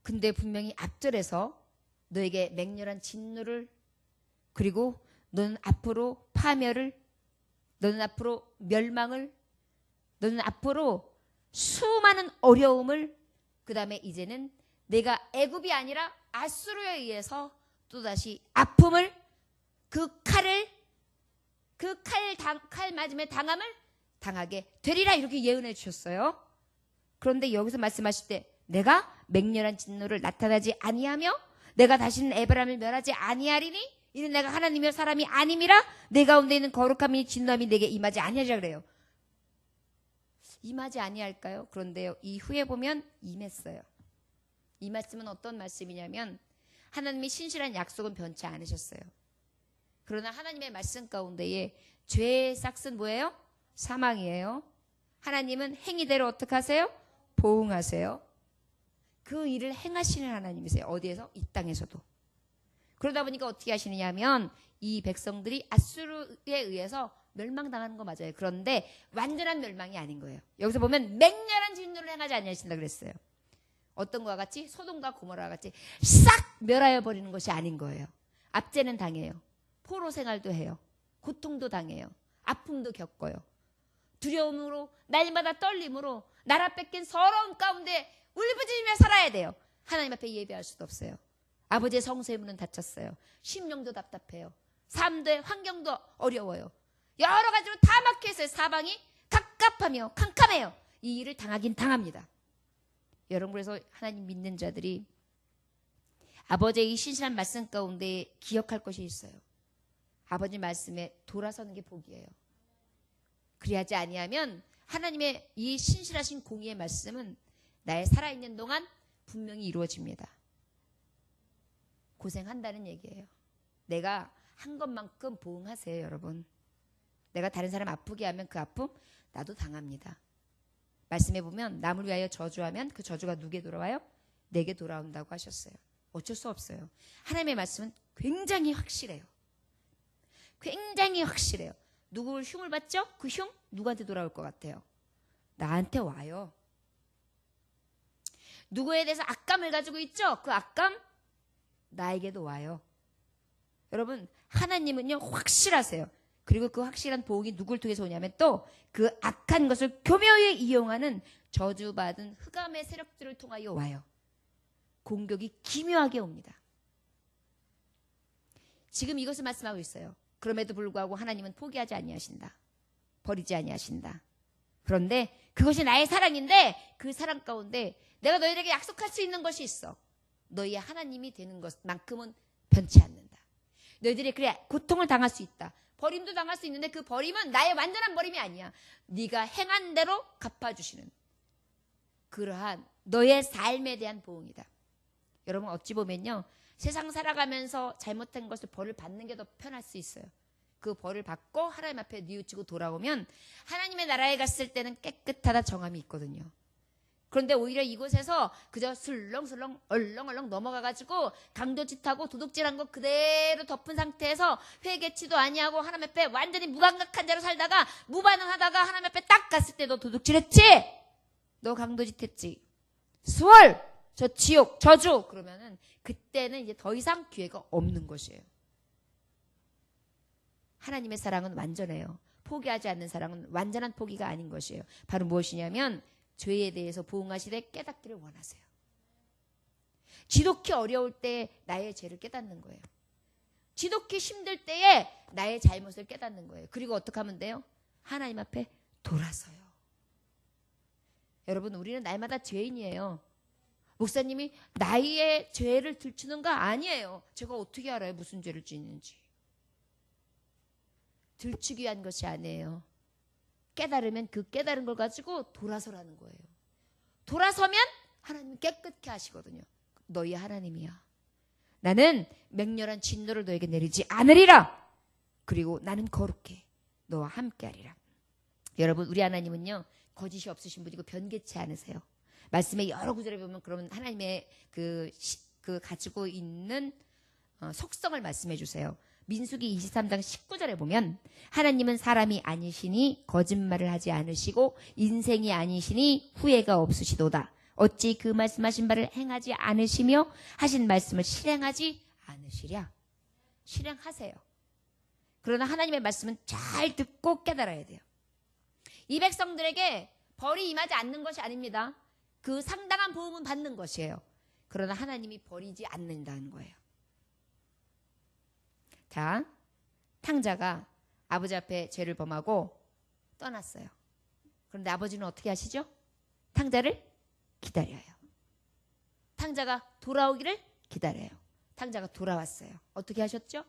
근데 분명히 앞절에서 너에게 맹렬한 진노를, 그리고 너는 앞으로 파멸을, 너는 앞으로 멸망을, 너는 앞으로 수많은 어려움을, 그 다음에 이제는 내가 애굽이 아니라 아수르에 의해서 또다시 아픔을, 칼 맞음에 당함을 당하게 되리라, 이렇게 예언해 주셨어요. 그런데 여기서 말씀하실 때 내가 맹렬한 진노를 나타나지 아니하며 내가 다시는 에브라임을 멸하지 아니하리니 이는 내가 하나님이여 사람이 아님이라 내 가운데 있는 거룩함이 진노함이 내게 임하지 아니하리라 그래요. 임하지 아니할까요? 그런데요, 이후에 보면 임했어요. 이 말씀은 어떤 말씀이냐면 하나님이 신실한 약속은 변치 않으셨어요. 그러나 하나님의 말씀 가운데에 죄의 싹은 뭐예요? 사망이에요. 하나님은 행위대로 어떻게 하세요? 보응하세요. 그 일을 행하시는 하나님이세요. 어디에서? 이 땅에서도. 그러다 보니까 어떻게 하시느냐 하면 이 백성들이 아수르에 의해서 멸망당하는 거 맞아요. 그런데 완전한 멸망이 아닌 거예요. 여기서 보면 맹렬한 진노를 행하지 아니하신다 그랬어요. 어떤 것과 같이? 소돔과 고모라와 같이 싹 멸하여 버리는 것이 아닌 거예요. 압제는 당해요. 포로 생활도 해요. 고통도 당해요. 아픔도 겪어요. 두려움으로, 날마다 떨림으로 나라 뺏긴 서러움 가운데 울부짖으며 살아야 돼요. 하나님 앞에 예배할 수도 없어요. 아버지의 성소의 문은 닫혔어요. 심령도 답답해요. 삶도, 환경도 어려워요. 여러 가지로 다 막혀있어요. 사방이 갑갑하며 캄캄해요. 이 일을 당하긴 당합니다. 여러분, 그래서 하나님 믿는 자들이 아버지의 이 신실한 말씀 가운데 기억할 것이 있어요. 아버지 말씀에 돌아서는 게 복이에요. 그리하지 아니하면 하나님의 이 신실하신 공의의 말씀은 나의 살아있는 동안 분명히 이루어집니다. 고생한다는 얘기예요. 내가 한 것만큼 보응하세요, 여러분. 내가 다른 사람 아프게 하면 그 아픔 나도 당합니다. 말씀해 보면 남을 위하여 저주하면 그 저주가 누구에게 돌아와요? 내게 돌아온다고 하셨어요. 어쩔 수 없어요. 하나님의 말씀은 굉장히 확실해요. 굉장히 확실해요. 누구를 흉을 받죠? 그 흉 누구한테 돌아올 것 같아요? 나한테 와요. 누구에 대해서 악감을 가지고 있죠? 그 악감 나에게도 와요. 여러분, 하나님은요 확실하세요. 그리고 그 확실한 보응이 누굴 통해서 오냐면 또 그 악한 것을 교묘히 이용하는 저주받은 흑암의 세력들을 통하여 와요. 공격이 기묘하게 옵니다. 지금 이것을 말씀하고 있어요. 그럼에도 불구하고 하나님은 포기하지 아니하신다. 버리지 아니하신다. 그런데 그것이 나의 사랑인데 그 사랑 가운데 내가 너희에게 약속할 수 있는 것이 있어. 너희의 하나님이 되는 것만큼은 변치 않는다. 너희들이 그래 고통을 당할 수 있다. 버림도 당할 수 있는데 그 버림은 나의 완전한 버림이 아니야. 네가 행한 대로 갚아주시는 그러한 너의 삶에 대한 보응이다. 여러분, 어찌 보면요, 세상 살아가면서 잘못한 것을 벌을 받는 게 더 편할 수 있어요. 그 벌을 받고 하나님 앞에 뉘우치고 돌아오면 하나님의 나라에 갔을 때는 깨끗하다 정함이 있거든요. 그런데 오히려 이곳에서 그저 슬렁슬렁 얼렁얼렁 넘어가가지고 강도짓하고 도둑질한 거 그대로 덮은 상태에서 회개치도 아니하고 하나님 앞에 완전히 무감각한 자로 살다가 무반응하다가 하나님 앞에 딱 갔을 때 너 도둑질했지? 너 강도짓했지? 수월! 저 지옥, 저주! 그러면은 그때는 이제 더 이상 기회가 없는 것이에요. 하나님의 사랑은 완전해요. 포기하지 않는 사랑은 완전한 포기가 아닌 것이에요. 바로 무엇이냐면 죄에 대해서 보응하시되 깨닫기를 원하세요. 지독히 어려울 때 나의 죄를 깨닫는 거예요. 지독히 힘들 때에 나의 잘못을 깨닫는 거예요. 그리고 어떻게 하면 돼요? 하나님 앞에 돌아서요. 여러분, 우리는 날마다 죄인이에요. 목사님이 나의 죄를 들추는가? 아니에요. 제가 어떻게 알아요? 무슨 죄를 지는지. 들추기 위한 것이 아니에요. 깨달으면 그 깨달은 걸 가지고 돌아서라는 거예요. 돌아서면 하나님이 깨끗게 하시거든요. 너희 하나님이야. 나는 맹렬한 진노를 너에게 내리지 않으리라. 그리고 나는 거룩해. 너와 함께하리라. 여러분, 우리 하나님은요, 거짓이 없으신 분이고 변개치 않으세요. 말씀의 여러 구절에 보면 그러면 하나님의 그 가지고 있는 속성을 말씀해 주세요. 민수기 23장 19절에 보면 하나님은 사람이 아니시니 거짓말을 하지 않으시고 인생이 아니시니 후회가 없으시도다. 어찌 그 말씀하신 바를 행하지 않으시며 하신 말씀을 실행하지 않으시랴. 실행하세요. 그러나 하나님의 말씀은 잘 듣고 깨달아야 돼요. 이 백성들에게 벌이 임하지 않는 것이 아닙니다. 그 상당한 보응은 받는 것이에요. 그러나 하나님이 버리지 않는다는 거예요. 자, 탕자가 아버지 앞에 죄를 범하고 떠났어요. 그런데 아버지는 어떻게 하시죠? 탕자를 기다려요. 탕자가 돌아오기를 기다려요. 탕자가 돌아왔어요. 어떻게 하셨죠?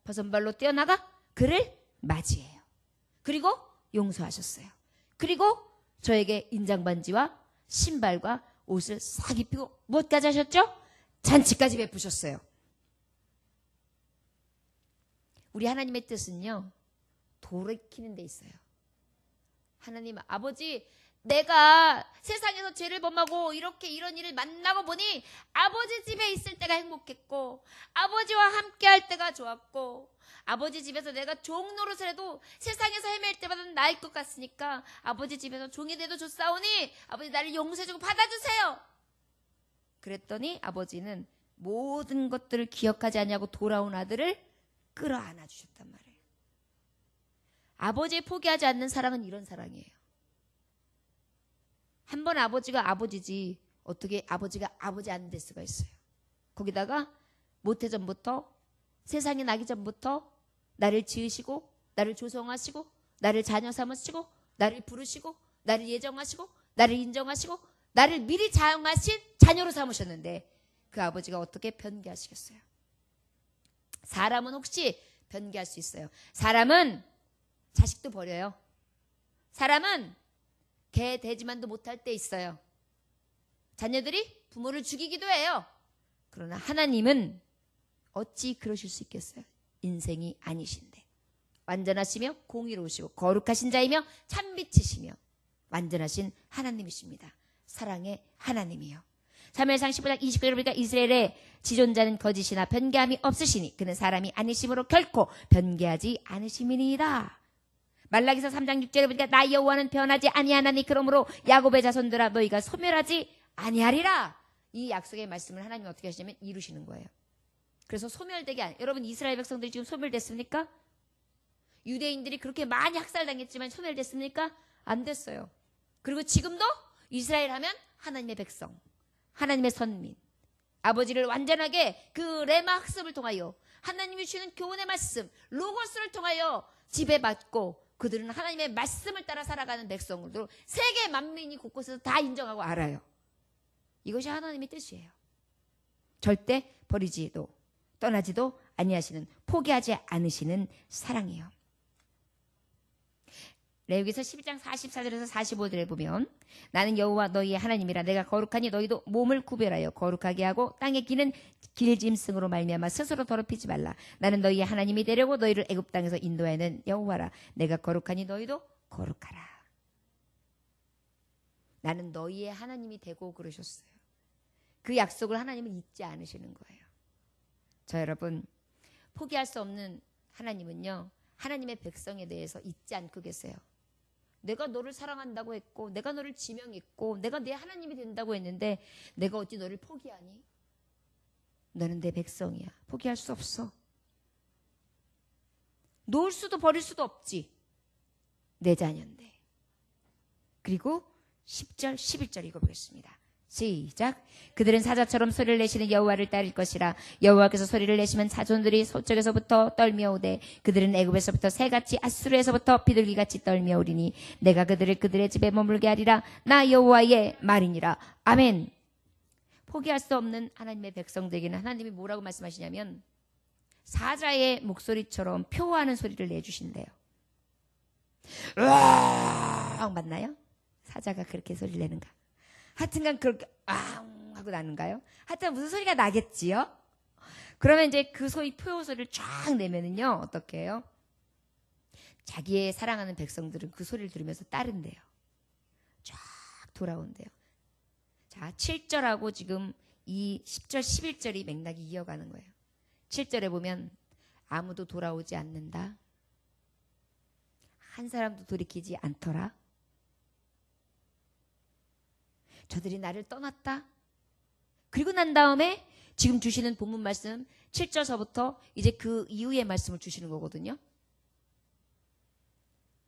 버선발로 뛰어나가 그를 맞이해요. 그리고 용서하셨어요. 그리고 저에게 인장반지와 신발과 옷을 싹 입히고 무엇까지 하셨죠? 잔치까지 베푸셨어요. 우리 하나님의 뜻은요, 돌이키는 데 있어요. 하나님 아버지, 내가 세상에서 죄를 범하고 이렇게 이런 일을 만나고 보니 아버지 집에 있을 때가 행복했고 아버지와 함께 할 때가 좋았고 아버지 집에서 내가 종 노릇을 해도 세상에서 헤맬 때마다 나을 것 같으니까 아버지 집에서 종이 돼도 좋사오니 아버지 나를 용서해주고 받아주세요. 그랬더니 아버지는 모든 것들을 기억하지 않냐고 돌아온 아들을 끌어안아 주셨단 말이에요. 아버지의 포기하지 않는 사랑은 이런 사랑이에요. 한 번 아버지가 아버지지 어떻게 아버지가 아버지 안 될 수가 있어요. 거기다가 모태전부터 세상이 나기 전부터 나를 지으시고 나를 조성하시고 나를 자녀 삼으시고 나를 부르시고 나를 예정하시고 나를 인정하시고 나를 미리 자용하신 자녀로 삼으셨는데 그 아버지가 어떻게 변개하시겠어요? 사람은 혹시 변개할 수 있어요. 사람은 자식도 버려요. 사람은 개 돼지만도 못할 때 있어요. 자녀들이 부모를 죽이기도 해요. 그러나 하나님은 어찌 그러실 수 있겠어요? 인생이 아니신데 완전하시며 공의로우시고 거룩하신 자이며 참빛이시며 완전하신 하나님이십니다. 사랑의 하나님이요. 사무엘상 15장 20절에 보니까 이스라엘의 지존자는 거짓이나 변개함이 없으시니 그는 사람이 아니심으로 결코 변개하지 않으심이니이다. 말라기서 3장 6절에 보니까 나 여호와는 변하지 아니하나니 그러므로 야곱의 자손들아 너희가 소멸하지 아니하리라. 이 약속의 말씀을 하나님이 어떻게 하시냐면 이루시는 거예요. 그래서 소멸되게 여러분 이스라엘 백성들이 지금 소멸됐습니까? 유대인들이 그렇게 많이 학살당했지만 소멸됐습니까? 안 됐어요. 그리고 지금도 이스라엘 하면 하나님의 백성, 하나님의 선민, 아버지를 완전하게 그 레마 학습을 통하여 하나님이 주시는 교훈의 말씀, 로고스를 통하여 지배받고 그들은 하나님의 말씀을 따라 살아가는 백성으로 세계 만민이 곳곳에서 다 인정하고 알아요. 이것이 하나님의 뜻이에요. 절대 버리지도 떠나지도 아니하시는 포기하지 않으시는 사랑이에요. 레위기서 12장 44절에서 45절에 보면 나는 여호와 너희의 하나님이라 내가 거룩하니 너희도 몸을 구별하여 거룩하게 하고 땅에 기는 길짐승으로 말미암아 스스로 더럽히지 말라. 나는 너희의 하나님이 되려고 너희를 애굽 땅에서 인도하는 여호와라. 내가 거룩하니 너희도 거룩하라. 나는 너희의 하나님이 되고 그러셨어요. 그 약속을 하나님은 잊지 않으시는 거예요. 저 여러분 포기할 수 없는 하나님은요. 하나님의 백성에 대해서 잊지 않고 계세요. 내가 너를 사랑한다고 했고 내가 너를 지명했고 내가 내 하나님이 된다고 했는데 내가 어찌 너를 포기하니? 너는 내 백성이야. 포기할 수 없어. 놓을 수도 버릴 수도 없지. 내 자녀인데. 그리고 10절 11절 읽어보겠습니다. 시작. 그들은 사자처럼 소리를 내시는 여호와를 따를 것이라. 여호와께서 소리를 내시면 자손들이 서쪽에서부터 떨며 오되 그들은 애굽에서부터 새같이 아수르에서부터 비둘기같이 떨며 오리니 내가 그들을 그들의 집에 머물게 하리라. 나 여호와의 말이니라. 아멘. 포기할 수 없는 하나님의 백성들에게는 하나님이 뭐라고 말씀하시냐면 사자의 목소리처럼 표하는 소리를 내주신대요. 으앙 맞나요? 사자가 그렇게 소리를 내는가? 하여튼간 그렇게 앙 하고 나는가요? 하여튼 무슨 소리가 나겠지요? 그러면 이제 그 표호 소리를 쫙 내면은요 어떻게 해요? 자기의 사랑하는 백성들은 그 소리를 들으면서 따른대요. 쫙 돌아온대요. 자, 7절하고 지금 이 10절, 11절이 맥락이 이어가는 거예요. 7절에 보면 아무도 돌아오지 않는다. 한 사람도 돌이키지 않더라. 저들이 나를 떠났다. 그리고 난 다음에 지금 주시는 본문 말씀 7절서부터 이제 그 이후의 말씀을 주시는 거거든요.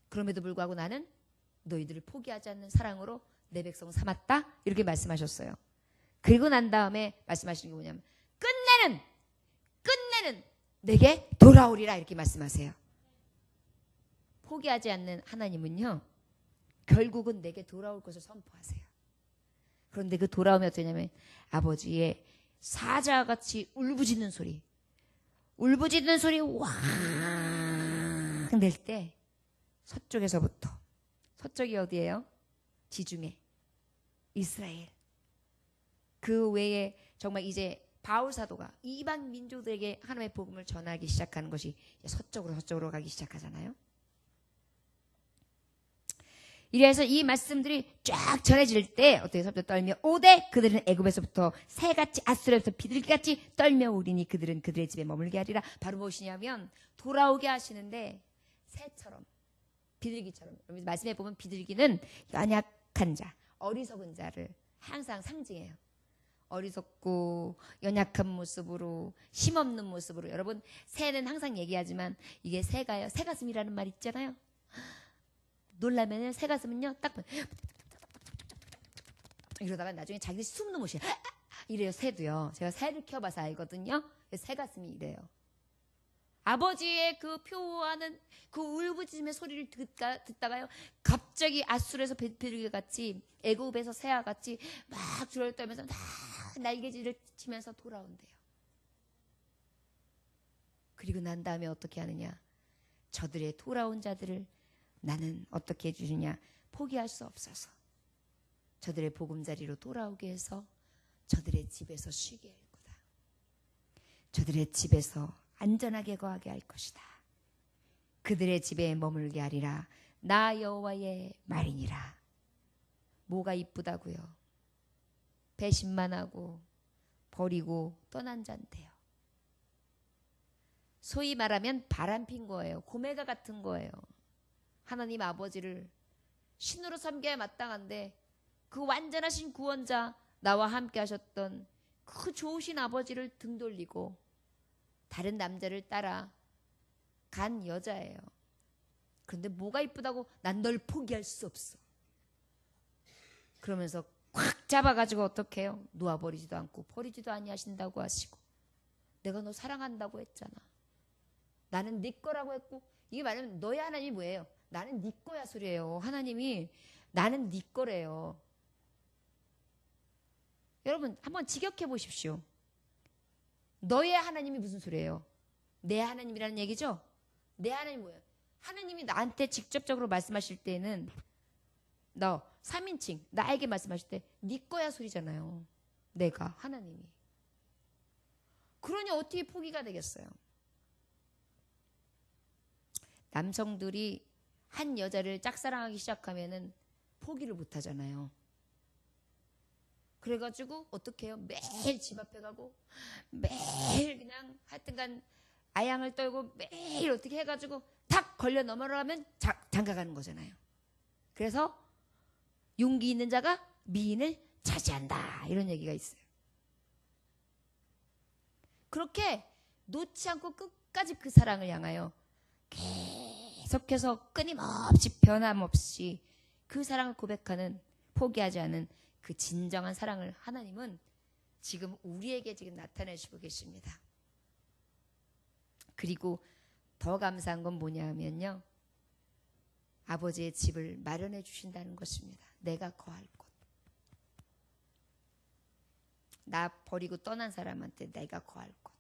그럼에도 불구하고 나는 너희들을 포기하지 않는 사랑으로 내 백성 삼았다. 이렇게 말씀하셨어요. 그리고 난 다음에 말씀하시는 게 뭐냐면 끝내는 내게 돌아오리라 이렇게 말씀하세요. 포기하지 않는 하나님은요. 결국은 내게 돌아올 것을 선포하세요. 그런데 그 돌아오면 어떠냐면 아버지의 사자같이 울부짖는 소리 왕 낼 때 서쪽에서부터 서쪽이 어디예요? 지중해 이스라엘 그 외에 정말 이제 바울 사도가 이방 민족들에게 하나님의 복음을 전하기 시작하는 것이 서쪽으로 가기 시작하잖아요. 이래서 이 말씀들이 쫙 전해질 때 어떻게 서부터 떨며 오되 그들은 애굽에서부터 새같이 아수르에서 비둘기같이 떨며 우리니 그들은 그들의 집에 머물게 하리라. 바로 무엇이냐면 돌아오게 하시는데 새처럼 비둘기처럼. 말씀해 보면 비둘기는 연약한 자, 어리석은 자를 항상 상징해요. 어리석고 연약한 모습으로 힘없는 모습으로. 여러분 새는 항상 얘기하지만 이게 새가요. 새가슴이라는 말 있잖아요. 놀라면 새가슴은요 딱 이러다가 나중에 자기들이 숨는 곳이에요. 이래요. 새도요. 제가 새를 키워봐서 알거든요. 새가슴이 이래요. 아버지의 그 표하는 그 울부짖음의 소리를 듣다가요 갑자기 아수르에서 비둘기같이 애굽에서 새와같이 막 줄을 떨면서 막 날개질을 치면서 돌아온대요. 그리고 난 다음에 어떻게 하느냐? 저들의 돌아온 자들을 나는 어떻게 해주느냐? 포기할 수 없어서 저들의 보금자리로 돌아오게 해서 저들의 집에서 쉬게 할 거다. 저들의 집에서 안전하게 거하게 할 것이다. 그들의 집에 머물게 하리라. 나 여호와의 말이니라. 뭐가 이쁘다고요? 배신만 하고 버리고 떠난 자인데요. 소위 말하면 바람핀 거예요. 고매가 같은 거예요. 하나님 아버지를 신으로 섬겨야 마땅한데 그 완전하신 구원자 나와 함께 하셨던 그 좋으신 아버지를 등 돌리고 다른 남자를 따라 간 여자예요. 그런데 뭐가 이쁘다고 난 널 포기할 수 없어. 그러면서 꽉 잡아가지고 어떻게 해요? 놓아버리지도 않고 버리지도 아니하신다고 하시고 내가 너 사랑한다고 했잖아. 나는 네 거라고 했고 이게 말하면 너의 하나님이 뭐예요? 나는 네 거야 소리예요. 하나님이 나는 네 거래요. 여러분 한번 직역해 보십시오. 너의 하나님이 무슨 소리예요? 내 하나님이라는 얘기죠? 내 하나님이 뭐예요? 하나님이 나한테 직접적으로 말씀하실 때는 너 3인칭 나에게 말씀하실 때 네 거야 소리잖아요. 내가 하나님이. 그러니 어떻게 포기가 되겠어요? 남성들이 한 여자를 짝사랑하기 시작하면은 포기를 못 하잖아요. 그래가지고 어떻게 해요? 매일 집 앞에 가고 매일 그냥 하여튼간 아양을 떨고 매일 어떻게 해가지고 탁 걸려 넘어가면 장가가는 거잖아요. 그래서 용기 있는 자가 미인을 차지한다 이런 얘기가 있어요. 그렇게 놓지 않고 끝까지 그 사랑을 향하여 계속해서 끊임없이 변함없이 그 사랑을 고백하는 포기하지 않은 그 진정한 사랑을 하나님은 지금 우리에게 지금 나타내시고 계십니다. 그리고 더 감사한 건 뭐냐 하면요. 아버지의 집을 마련해 주신다는 것입니다. 내가 거할 곳. 나 버리고 떠난 사람한테 내가 거할 것.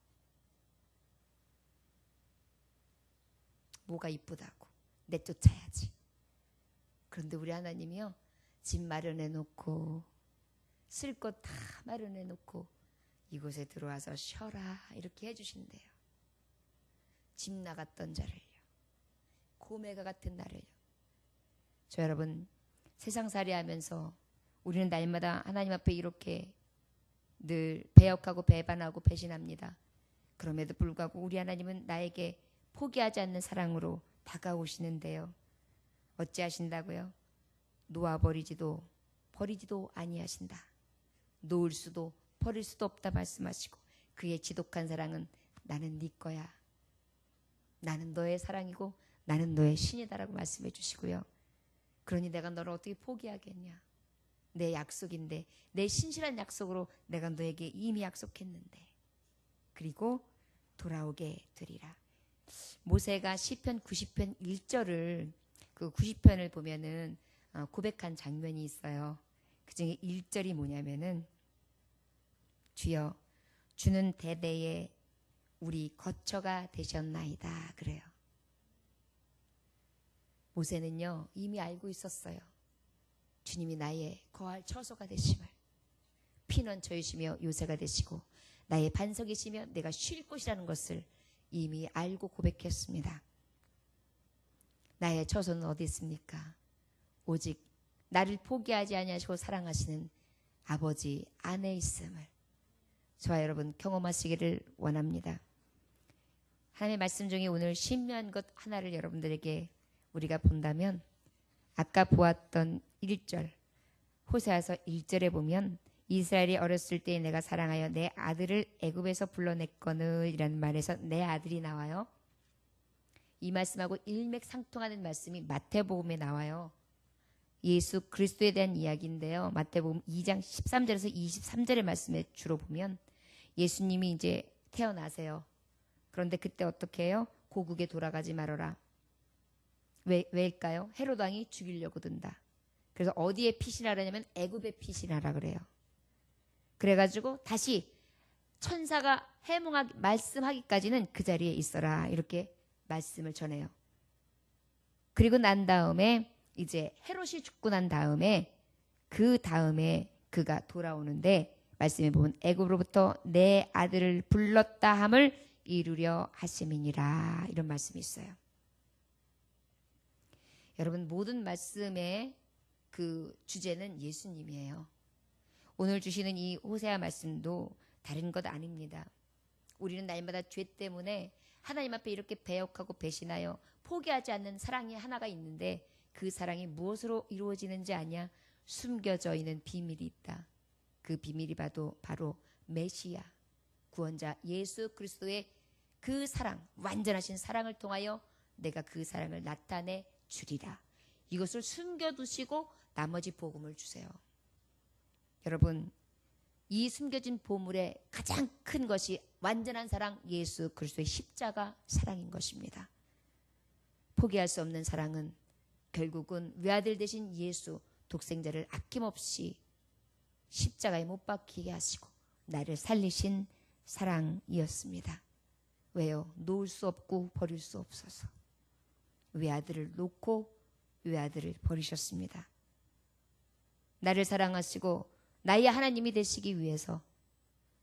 뭐가 이쁘다고 내쫓아야지. 그런데 우리 하나님이요, 집 마련해 놓고 쓸 것 다 마련해 놓고 이곳에 들어와서 쉬어라 이렇게 해주신대요. 집 나갔던 자를요, 고매가 같은 나를요. 저 여러분, 세상살이 하면서 우리는 날마다 하나님 앞에 이렇게 늘 배역하고 배반하고 배신합니다. 그럼에도 불구하고 우리 하나님은 나에게 포기하지 않는 사랑으로 다가오시는데요, 어찌하신다고요? 놓아버리지도 버리지도 아니하신다. 놓을 수도 버릴 수도 없다 말씀하시고, 그의 지독한 사랑은 나는 네 거야, 나는 너의 사랑이고 나는 너의 신이다라고 말씀해 주시고요. 그러니 내가 너를 어떻게 포기하겠냐. 내 약속인데, 내 신실한 약속으로 내가 너에게 이미 약속했는데. 그리고 돌아오게 되리라. 모세가 시편 90편 1절을, 그 90편을 보면은 고백한 장면이 있어요. 그 중에 1절이 뭐냐면은, 주여 주는 대대에 우리 거처가 되셨나이다 그래요. 모세는요, 이미 알고 있었어요. 주님이 나의 거할 처소가 되심을, 피난처이시며 요새가 되시고 나의 반석이시며 내가 쉴 곳이라는 것을 이미 알고 고백했습니다. 나의 처소는 어디 있습니까? 오직 나를 포기하지 아니하시고 사랑하시는 아버지 안에 있음을 저와 여러분 경험하시기를 원합니다. 하나님의 말씀 중에 오늘 신묘한 것 하나를 여러분들에게 우리가 본다면, 아까 보았던 1절, 호세아서 1절에 보면 이스라엘이 어렸을 때에 내가 사랑하여 내 아들을 애굽에서 불러냈거늘 이라는 말에서 내 아들이 나와요. 이 말씀하고 일맥상통하는 말씀이 마태복음에 나와요. 예수 그리스도에 대한 이야기인데요. 마태복음 2장 13절에서 23절의 말씀에 주로 보면 예수님이 이제 태어나세요. 그런데 그때 어떻게 해요? 고국에 돌아가지 말아라. 왜일까요? 헤롯 왕이 죽이려고 든다. 그래서 어디에 피신하라냐면 애굽에 피신하라 그래요. 그래가지고 다시 천사가 해몽하기 말씀하기까지는 그 자리에 있어라 이렇게 말씀을 전해요. 그리고 난 다음에 이제 헤롯이 죽고 난 다음에 그 다음에 그가 돌아오는데 말씀에 보면 애굽으로부터 내 아들을 불렀다 함을 이루려 하심이니라 이런 말씀이 있어요. 여러분, 모든 말씀의 그 주제는 예수님이에요. 오늘 주시는 이 호세아 말씀도 다른 것 아닙니다. 우리는 날마다 죄 때문에 하나님 앞에 이렇게 배역하고 배신하여 포기하지 않는 사랑이 하나가 있는데, 그 사랑이 무엇으로 이루어지는지 아냐? 숨겨져 있는 비밀이 있다. 그 비밀이 바로 메시아, 구원자 예수 그리스도의 그 사랑, 완전하신 사랑을 통하여 내가 그 사랑을 나타내 주리라. 이것을 숨겨두시고 나머지 복음을 주세요. 여러분, 이 숨겨진 보물의 가장 큰 것이 완전한 사랑, 예수 그리스도의 십자가 사랑인 것입니다. 포기할 수 없는 사랑은 결국은 외아들 되신 예수 독생자를 아낌없이 십자가에 못 박히게 하시고 나를 살리신 사랑이었습니다. 왜요? 놓을 수 없고 버릴 수 없어서 외아들을 놓고 외아들을 버리셨습니다. 나를 사랑하시고 나의 하나님이 되시기 위해서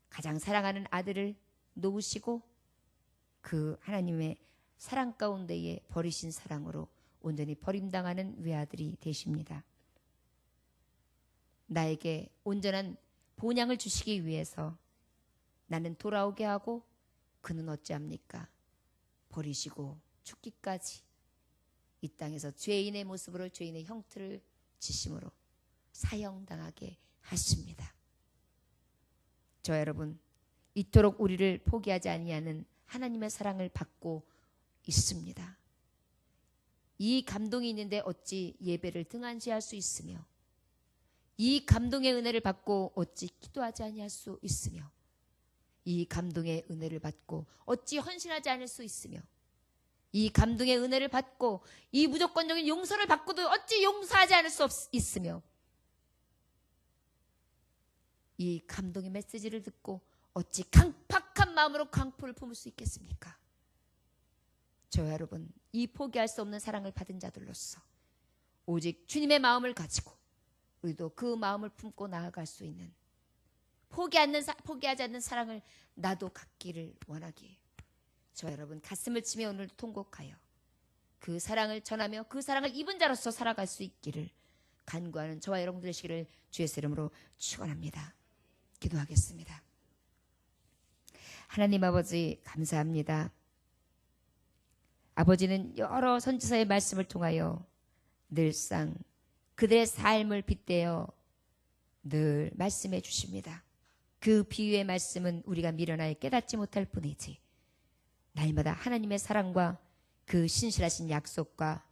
가장 사랑하는 아들을 놓으시고 그 하나님의 사랑 가운데에 버리신 사랑으로 온전히 버림당하는 외아들이 되십니다. 나에게 온전한 본향을 주시기 위해서 나는 돌아오게 하고 그는 어찌합니까? 버리시고 죽기까지 이 땅에서 죄인의 모습으로 죄인의 형틀을 지심으로 사형당하게 하십니다. 저 여러분, 이토록 우리를 포기하지 아니하는 하나님의 사랑을 받고 있습니다. 이 감동이 있는데 어찌 예배를 등한시할 수 있으며, 이 감동의 은혜를 받고 어찌 기도하지 아니할 수 있으며, 이 감동의 은혜를 받고 어찌 헌신하지 않을 수 있으며, 이 감동의 은혜를 받고 이 무조건적인 용서를 받고도 어찌 용서하지 않을 수 있으며, 이 감동의 메시지를 듣고 어찌 강팍한 마음으로 강포를 품을 수 있겠습니까? 저와 여러분, 이 포기할 수 없는 사랑을 받은 자들로서 오직 주님의 마음을 가지고 우리도 그 마음을 품고 나아갈 수 있는 포기하지 않는 사랑을 나도 갖기를 원하기에 저와 여러분 가슴을 치며 오늘도 통곡하여 그 사랑을 전하며 그 사랑을 입은 자로서 살아갈 수 있기를 간구하는 저와 여러분 되시기를 주의 이름으로 축원합니다. 기도하겠습니다. 하나님 아버지 감사합니다. 아버지는 여러 선지서의 말씀을 통하여 늘상 그들의 삶을 빗대어 늘 말씀해 주십니다. 그 비유의 말씀은 우리가 미련하여 깨닫지 못할 뿐이지 날마다 하나님의 사랑과 그 신실하신 약속과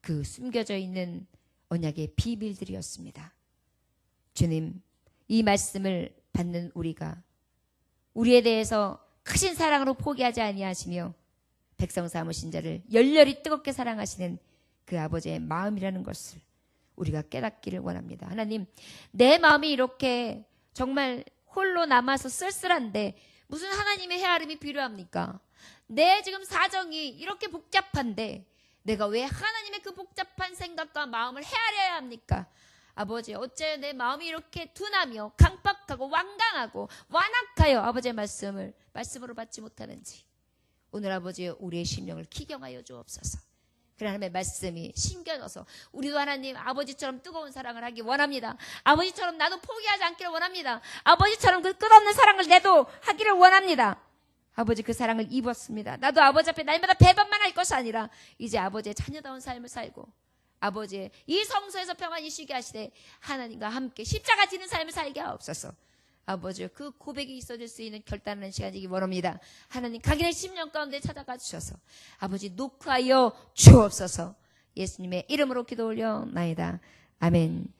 그 숨겨져 있는 언약의 비밀들이었습니다. 주님, 이 말씀을 받는 우리가 우리에 대해서 크신 사랑으로 포기하지 아니하시며 백성 삼으신 자를 열렬히 뜨겁게 사랑하시는 그 아버지의 마음이라는 것을 우리가 깨닫기를 원합니다. 하나님, 내 마음이 이렇게 정말 홀로 남아서 쓸쓸한데 무슨 하나님의 헤아림이 필요합니까? 내 지금 사정이 이렇게 복잡한데 내가 왜 하나님의 그 복잡한 생각과 마음을 헤아려야 합니까? 아버지, 어째 내 마음이 이렇게 둔하며 강박하고 완강하고 완악하여 아버지의 말씀으로 받지 못하는지 오늘 아버지 우리의 심령을 기경하여 주옵소서. 그 하나님의 말씀이 심겨져서 우리도 하나님 아버지처럼 뜨거운 사랑을 하기 원합니다. 아버지처럼 나도 포기하지 않기를 원합니다. 아버지처럼 그 끝없는 사랑을 내도 하기를 원합니다. 아버지 그 사랑을 입었습니다. 나도 아버지 앞에 날마다 배반만 할 것이 아니라 이제 아버지의 자녀다운 삶을 살고 아버지의 이 성소에서 평안히 쉬게 하시되 하나님과 함께 십자가 지는 삶을 살게 하옵소서. 아버지 그 고백이 있어질 수 있는 결단하는 시간이기 원합니다. 하나님 각인의 심령 가운데 찾아가 주셔서 아버지 녹화하여 주옵소서. 예수님의 이름으로 기도 올려나이다. 아멘.